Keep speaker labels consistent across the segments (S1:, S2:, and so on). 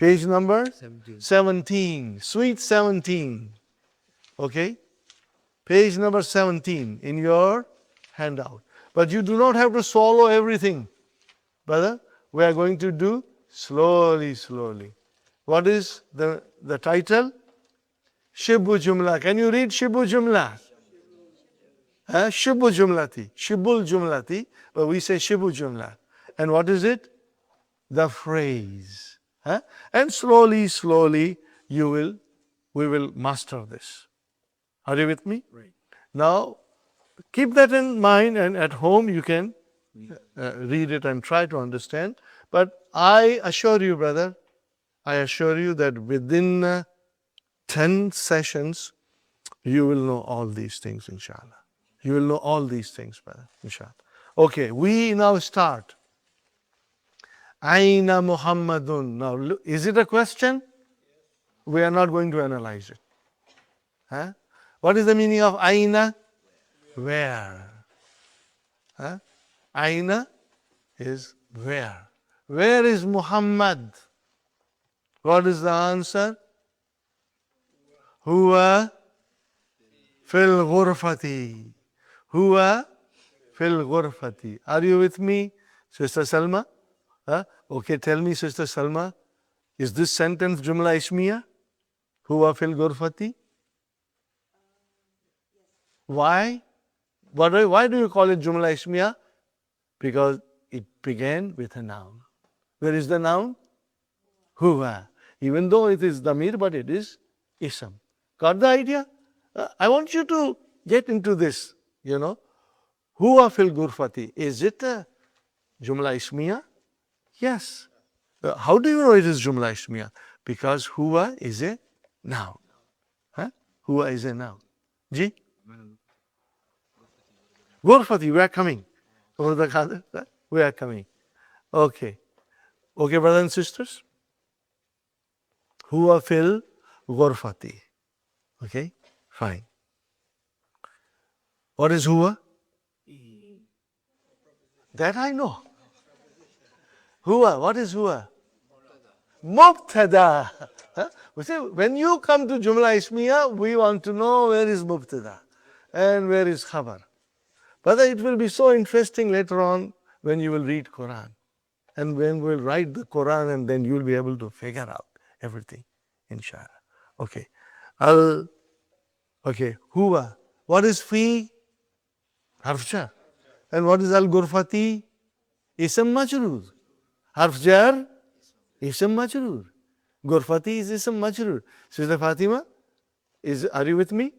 S1: Page number 17. Sweet 17. Okay? Page number 17 in your handout. But you do not have to swallow everything, brother. We are going to do slowly, slowly. What is the title? Shibu Jumla. Can you read Shibu Jumla? Shibu Jumlati. Shibul Jumlati. But we say Shibu Jumla. And what is it? The phrase. And slowly, slowly, we will master this. Are you with me?
S2: Right.
S1: Now, keep that in mind, and at home you can read it and try to understand. But I assure you, brother, I assure you that within 10 sessions, you will know all these things, inshallah. You will know all these things, brother, inshallah. Okay, we now start. Aina Muhammadun. Now, is it a question? We are not going to analyze it. What is the meaning of Aina? Where? Aina is where. Where is Muhammad? What is the answer? Huwa fil ghurfati. Huwa fil ghurfati. Are you with me, Sister Salma? Okay, tell me, Sister Salma, is this sentence Jumla Ismiya? Huwa fil ghurfati? Why? Why do you call it Jumla Ismiya? Because it began with a noun. Where is the noun? Huwa. Even though it is damir, but it is ism. Got the idea? I want you to get into this, Huwa fil ghurfati. Is it a Jumla Ismiya? Yes. How do you know it is Jumla Ismiya? Because Huwa is a noun. Huwa is a noun. Ji? Ghurfati, we are coming. We are coming. Okay. Okay, brothers and sisters? Huwa fil ghurfati. Okay, fine. What is huwa? That I know. Huwa, what is huwa? Mubtada. When you come to Jumla Ismiya, we want to know where is Mubtada and where is Khabar. But it will be so interesting later on when you will read Qur'an. And when we will write the Qur'an, and then you will be able to figure out everything, inshallah. Okay. Okay, huwa. What is fi? Harf jar. And what is al-ghurfati? Ism majroor. Harf jar? Ism majroor. Ghurfati is ism majroor. Sister Fatima, are you with me?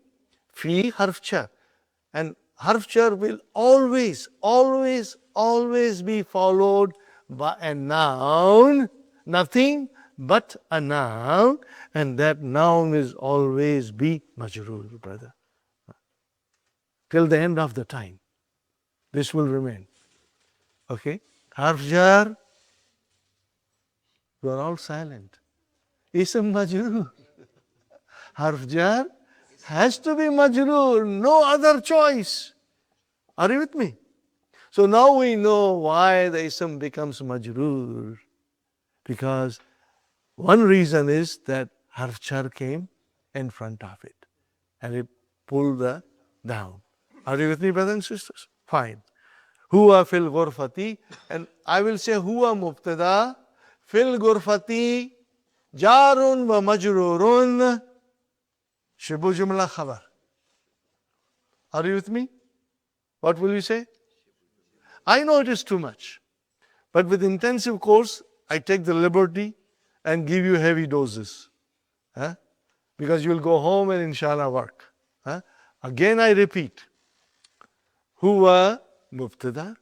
S1: Fi harf jar. And harf jar will always, always, always be followed by a noun, nothing but a noun, and that noun is always be majroor, brother. Till the end of the time, this will remain. Okay? Harf jar, you are all silent. Ism majroor. Harf jar has to be majroor, no other choice. Are you with me? So now we know why the ism becomes majroor. Because one reason is that harf jar came in front of it and it pulled the down. Are you with me, brothers and sisters? Fine. Huwa fil ghurfati, and I will say huwa mubtada, fil ghurfati, jarun wa majrurun, shibu jumla khabar. Are you with me? What will you say? I know it is too much, but with intensive course, I take the liberty and give you heavy doses. Because you will go home and inshallah work. Again I repeat, huwa mubtada.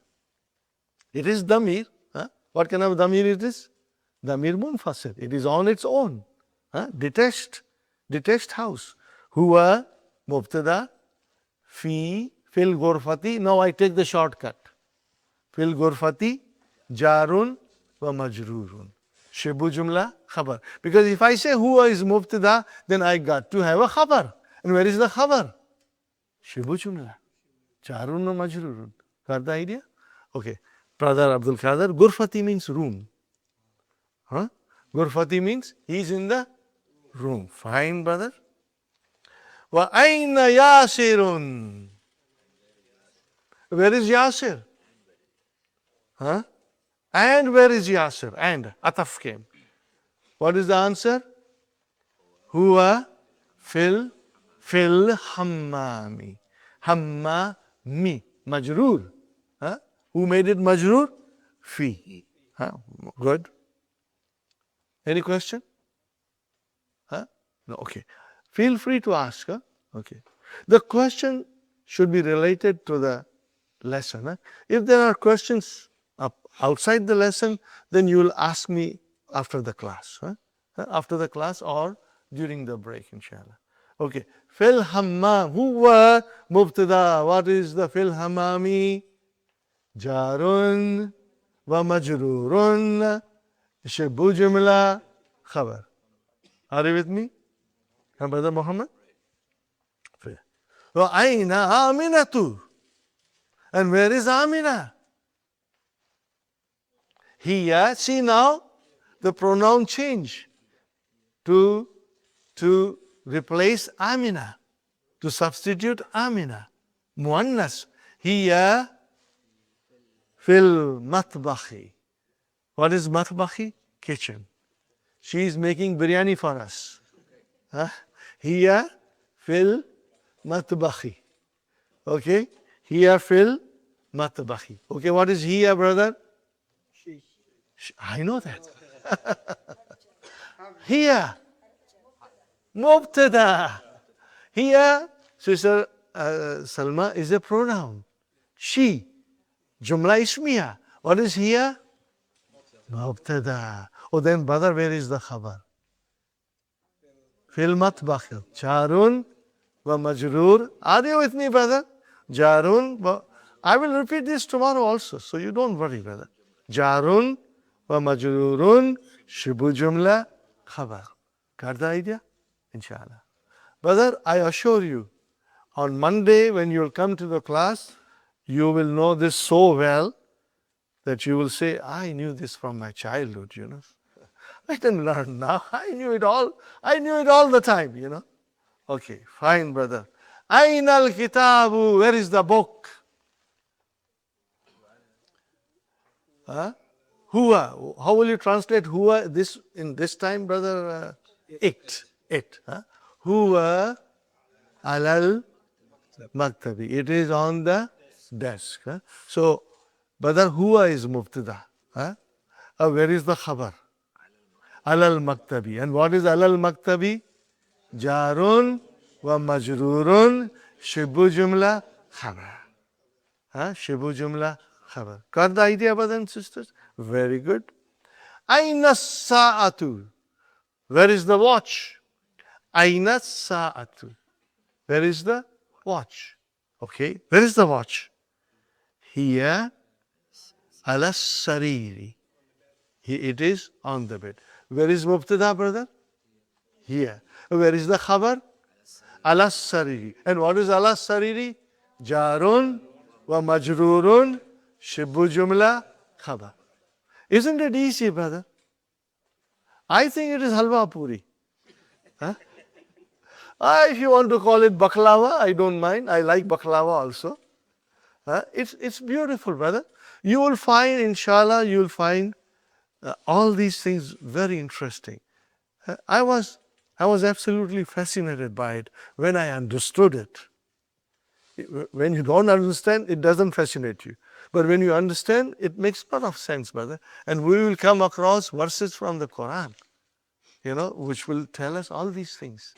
S1: It is damir. What kind of damir it is? Damir munfasil. It is on its own. Detached house. Huwa mubtada fi fil ghurfati. Now I take the shortcut. Fil ghurfati jarun wa majrurun. Shibu jumla khabar. Because if I say huwa is mubtada, then I got to have a khabar. And where is the khabar? Shibu jumla. Jarun wa majrurun. Got the idea? Okay. Brother Abdul Qadir, ghurfati means room. Ghurfati means he's in the room. Fine, brother. Wa aina Yasirun. Where is Yasir? Huh? And where is Yasir? And Ataf came. What is the answer? Huwa fil hammami. Hammami. Majroor. Huh? Who made it majroor? Fi. Huh? Good. Any question? Huh? No, okay. Feel free to ask. Huh? Okay. The question should be related to the lesson. Huh? If there are questions outside the lesson, then you will ask me after the class. Huh? After the class or during the break, inshallah. Okay. Fil hammam. Huwa mubtada. What is the fil hammami? Jarun wa majrurun. Shibu jumla khabar. Are you with me? Brother Muhammad? Wa aina Aminatu. And where is Amina? Here, see now, the pronoun change to replace Amina, to substitute Amina. Muannas. Here, fil matbahi. What is matbahi? Kitchen. She is making biryani for us. Huh? Here, fil matbahi. Okay? Here, fil matbahi. Okay, what is here, brother? I know that. Here, mubtada. Here, Sister Salma is a pronoun. She. Jumla ismiya. What is here? Mubtada. Oh, then, brother, where is the khabar? Fil matbakh. Jarun wa majroor. Are you with me, brother? Jarun wa. I will repeat this tomorrow also, so you don't worry, brother. Jarun wa majroorun shibu jumla khabar. Got the idea? Inshallah. Brother, I assure you, on Monday when you will come to the class, you will know this so well that you will say, I knew this from my childhood, you know. I didn't learn now. I knew it all. I knew it all the time, you know. Okay, fine, brother. Aina al-kitabu. Where is the book? Huh? Huwa. How will you translate huwa this in this time, brother? It. Huh? Huwa alal maktabi. It is on the desk. Huh? So, brother, huwa is mubtada. Huh? Where is the khabar? Alal maktabi. And what is alal maktabi? Jarun wa majrurun shibu jumla khabar. Shibu jumla khabar. Got the idea, brothers and sisters? Very good. Aina sa'atu. Where is the watch? Aina sa'atu. Where is the watch? Okay, where is the watch? Here, ala sariri. It is on the bed. Where is mubtada, brother? Here. Where is the khabar? Ala sariri. And what is ala sariri? Jarun wa majrurun shibu jumla khabar. Isn't it easy, brother? I think it is halwa puri. Huh? If you want to call it baklava, I don't mind. I like baklava also. It's beautiful, brother. You will find, inshallah, you will find all these things very interesting. I was absolutely fascinated by it when I understood it. When you don't understand, it doesn't fascinate you. But when you understand, it makes a lot of sense, brother. And we will come across verses from the Qur'an, you know, which will tell us all these things.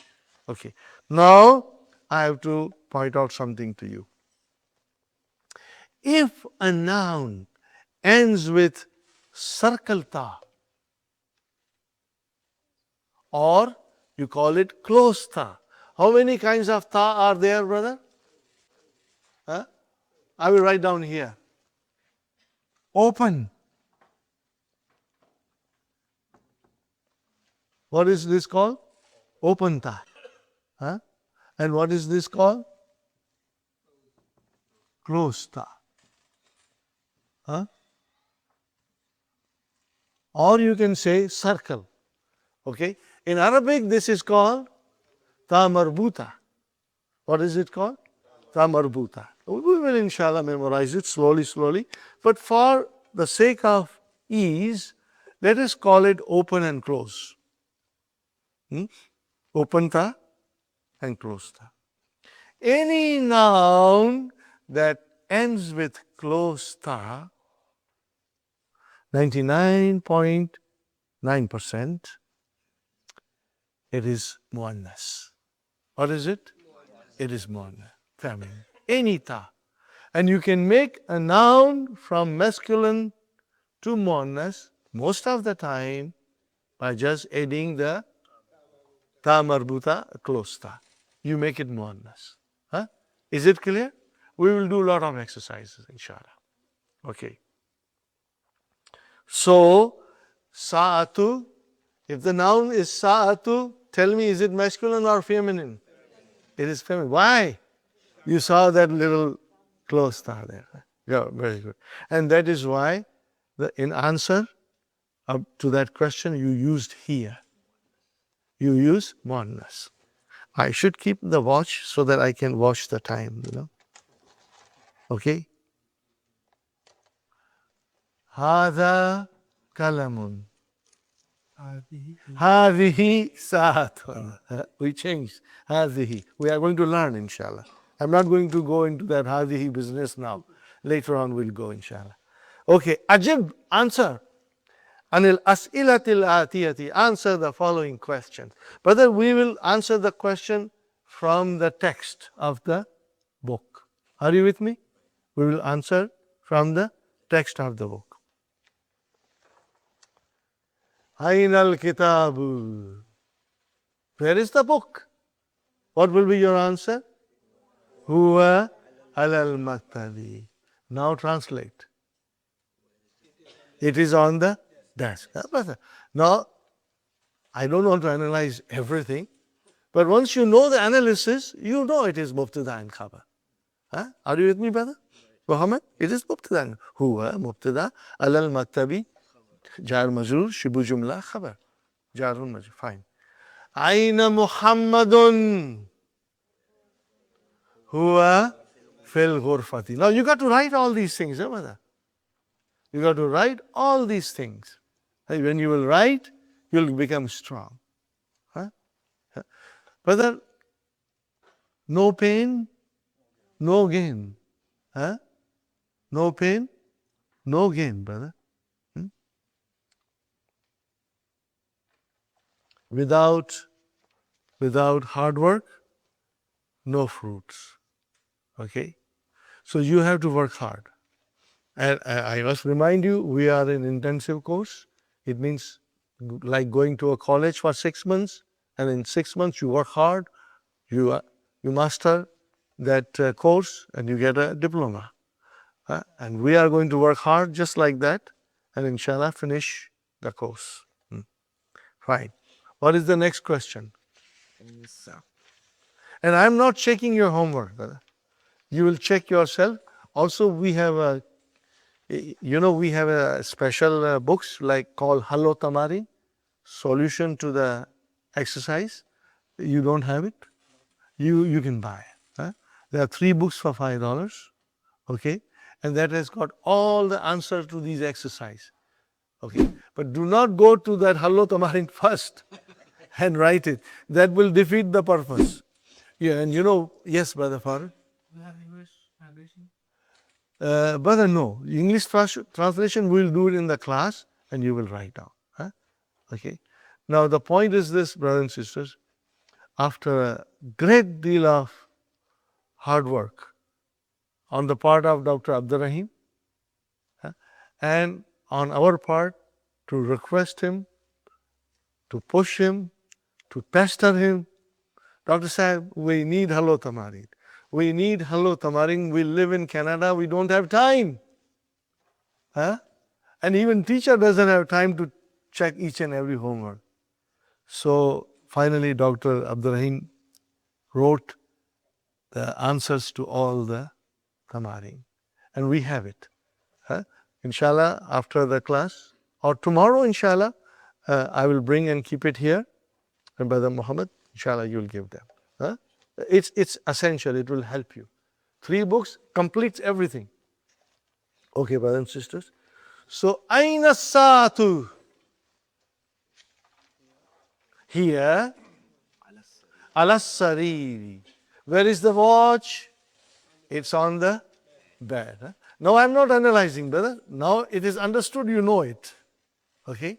S1: Okay. Now, I have to point out something to you. If a noun ends with circle ta, or you call it close ta. How many kinds of ta are there, brother? I will write down here. Open. What is this called? Open ta. And what is this called? Close ta. Or you can say circle. Okay? In Arabic, this is called tamarbuta. What is it called? Tamarbuta. We will inshallah memorize it slowly, slowly. But for the sake of ease, let us call it open and close. Open ta and close ta. Any noun that ends with close ta, 99.9%, it is muannas. What is it? It is muannas, feminine. Any ta. And you can make a noun from masculine to muannas most of the time by just adding the ta marbuta, close ta. You make it muannas. Huh? Is it clear? We will do a lot of exercises, inshallah. Okay. So, sa'atu, if the noun is sa'atu, tell me, is it masculine or feminine? It is feminine. Why? You saw that little close ta there. Yeah, very good. And that is why, in answer to that question, you used here. You use muannas. I should keep the watch so that I can watch the time, Okay? هذا قلم. هذه ساعة. We changed. هذه. We are going to learn, inshallah. I'm not going to go into that هذه business now. Later on we'll go, inshallah. Okay. Ajib, answer. Anil as'ilatil atiyati. Answer the following questions. Brother, we will answer the question from the text of the book. Are you with me? We will answer from the text of the book. Aynal kitabu. Where is the book? What will be your answer? Huwa alal maktabi. Now translate. It is on the desk. Now, I don't want to analyze everything, but once you know the analysis, you know it is mubtada and khabar. Are you with me, brother? Muhammad, it is mubtada. Huwa mubtada alal maktabi. Jar majrur, shibu jumla, khabar. Jarun majrur, fine. Aina Muhammadun. Huwa fil ghurfati. Now you got to write all these things, brother. You got to write all these things. When you will write, you'll become strong. Brother, no pain, no gain. No pain, no gain, brother. Without hard work, no fruits. Okay? So you have to work hard. And I must remind you, we are in intensive course. It means like going to a college for 6 months, and in 6 months you work hard, you master that course, and you get a diploma. And we are going to work hard just like that, and inshallah finish the course. Fine. What is the next question? And I'm not checking your homework, brother. You will check yourself. Also, we have a special books like called Hallo Tamari, solution to the exercise. You don't have it? You can buy it. There are 3 books for $5. Okay? And that has got all the answers to these exercises. Okay? But do not go to that Hallo Tamari first and write it. That will defeat the purpose. Yeah, and yes, Brother Farooq.
S2: We have English translation?
S1: Brother, no. English translation, we'll do it in the class and you will write down. Okay. Now, the point is this, brothers and sisters. After a great deal of hard work on the part of Dr. Abdurrahim and on our part to request him, to push him, to pester him, Dr. Sahib, we need Hallo Tamarin. We need Hallo Tamarin. We live in Canada. We don't have time. And even teacher doesn't have time to check each and every homework. So finally, Dr. Abdurrahim wrote the answers to all the Tamarin. And we have it. Inshallah, after the class, or tomorrow, inshallah, I will bring and keep it here. And Brother Muhammad, inshallah, you'll give them. Huh? It's essential. It will help you. 3 books completes everything. Okay, brothers and sisters. So, Aina Satu. Here, Alas Sariri. Where is the watch? It's on the bed. Huh? Now, I'm not analyzing, brother. Now it is understood, you know it. Okay?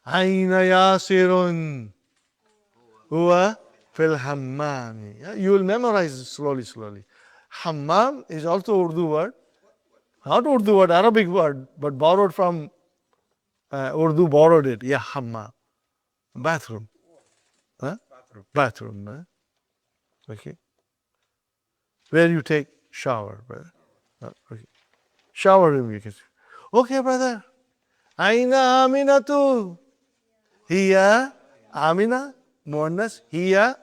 S1: Aina Yasirun. Huwa fil hammami. You will memorize slowly. Hammam is also Urdu word. Not Urdu word, Arabic word, but borrowed from Urdu, borrowed it. Yeah, hammam. Bathroom. Huh? Bathroom. Huh? Okay. Where you take shower, brother. Okay. Shower room, you can say. Okay, brother. Aina Aminatu. Hiya Amina. Muannas. Hiya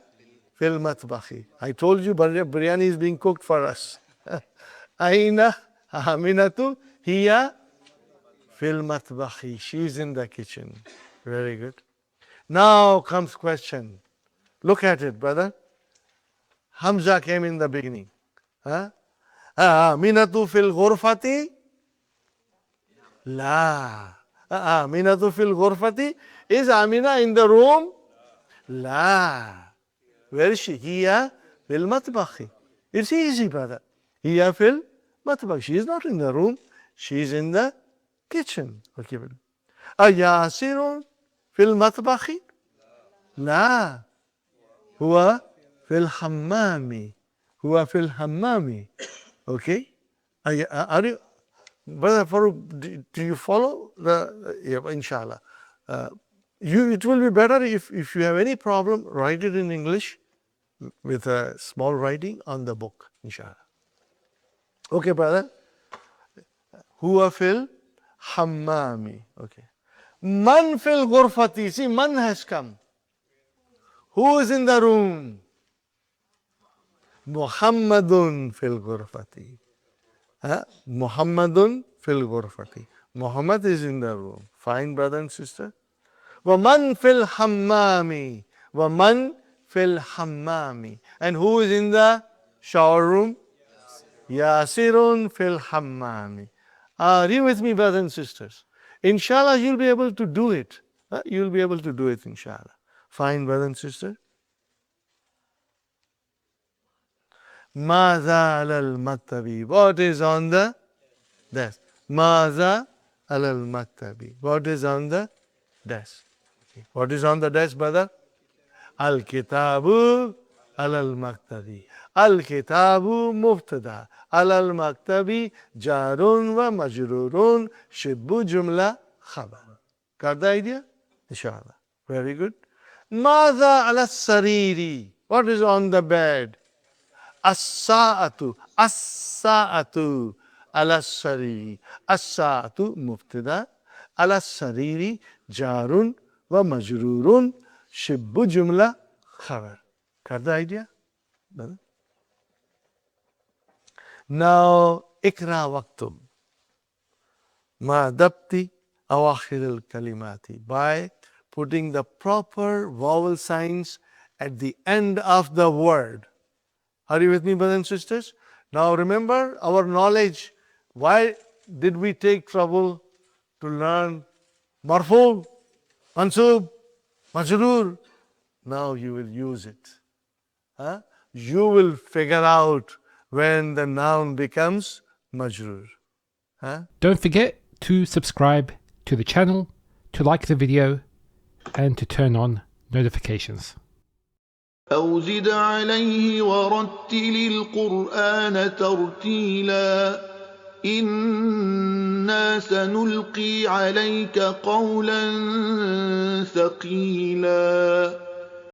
S1: fil matbakhi. I told you biryani is being cooked for us. Aina Aminatu. Hiya fil matbakhi. She's in the kitchen. Very good. Now comes question. Look at it, brother. Hamza came in the beginning. Huh? Aminatu fil ghurfati? La. Aminatu fil ghurfati? Is Amina in the room? La. Where is she? Hiya fil matbakhi. It's easy, brother. Hiya fil matbakhi. She is not in the room. She is in the kitchen. Okay, brother. Yasirun fil matbakhi? La. Huwa fil hammami. Huwa fil hammami. Okay? Are you, Brother Farooq, do you follow the, yeah, inshallah. It will be better if you have any problem, write it in English with a small writing on the book, inshallah. Okay, brother? Huwa fil hammami. Okay. Man fil ghurfati. See, man has come. Who is in the room? Muhammadun fil ghurfati. Muhammadun fil ghurfati. Muhammad is in the room. Fine, brother and sister. Waman fil hammami. Waman fil hammami. And who is in the shower room? Yasirun fil hammami. Are you with me, brothers and sisters? Inshallah, you'll be able to do it. You'll be able to do it, inshallah. Fine, brother and sister. Maza al matabi. What is on the desk? Maza al matabi. What is on the desk? What is on the desk, brother? Al kitabu al maktabi. Al kitabu mubtada. Al maktabi jarun wa majrurun shibbu jumla khabar. Got the idea? Inshallah. Very good. Maza al sariri. What is on the bed? As-sa'atu. As-sa'atu. Ala sariri. As-sa'atu mubtada. Ala sariri jarun wa majrurun shibbu jumla khabar. Got the idea? Now, ikra waqtum. Ma dabti awakhir al-kalimati. By putting the proper vowel signs at the end of the word. Are you with me, brothers and sisters? Now remember our knowledge. Why did we take trouble to learn marfu, mansub, majroor? Now you will use it. You will figure out when the noun becomes majroor.
S3: Don't forget to subscribe to the channel, to like the video, and to turn on notifications.
S4: أو زد عليه ورتل القرآن ترتيلا إنا سنلقي عليك قولا ثقيلا